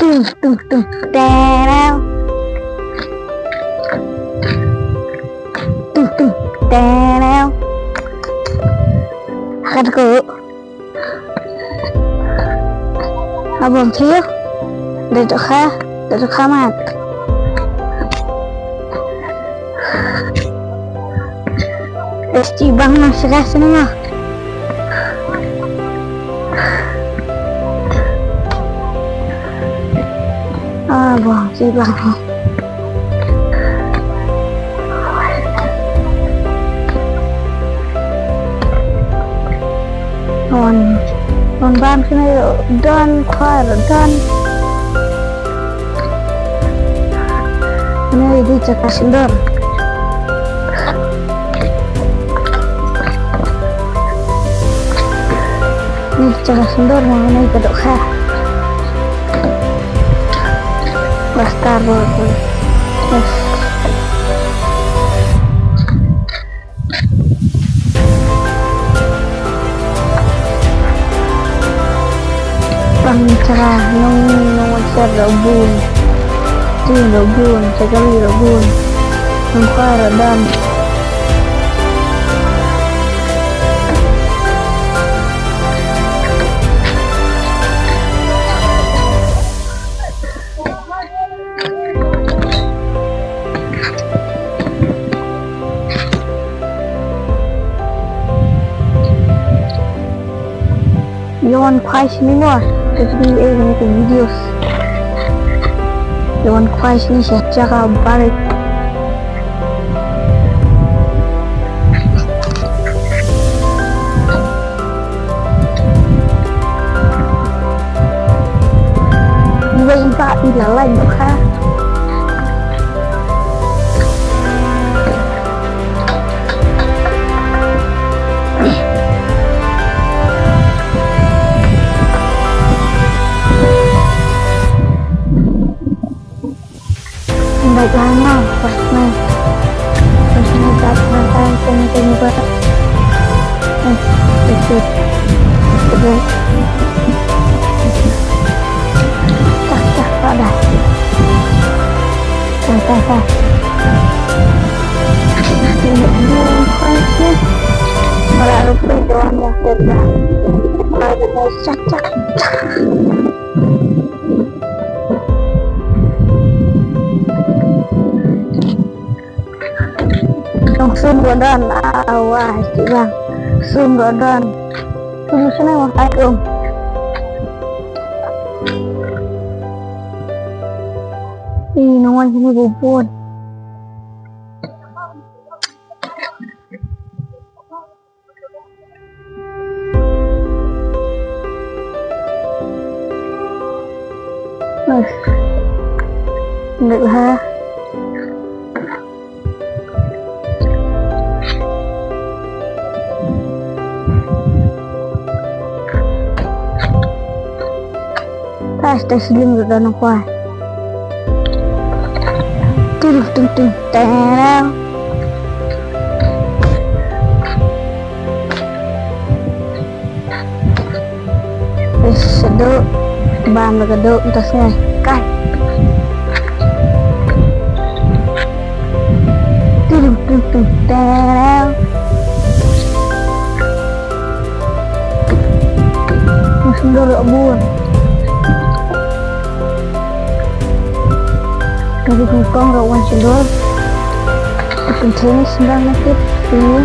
tung tereu tung tereu akan ku abang thiếu để cho khá mát Esti bang masih rasanya bang si bang non ban sini dan khoai dan ini di cakap sendiri ini cakap sendiri mengenai kedok khas Bastar boleh yes. Cerah nung ser robun tin robun sekali robun nungkar dan you want price me more jadi ini videos you want price ni secara balik iba ilalan ha baiklah pas datang penting banget cak pada santai malah rupa doang yang terdah malah cak langsung godon awah bang langsung godon Assalamualaikum ini nomor sini bubut được ha tes slim udah nampak tung terang seduk bam keduk entasnya kan tung terang langsung dulu buan dari Hongkong rawan cendol penting sembilan nakit ini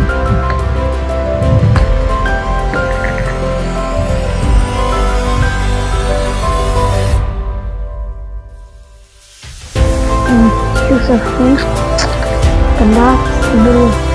susah nih kendak dulu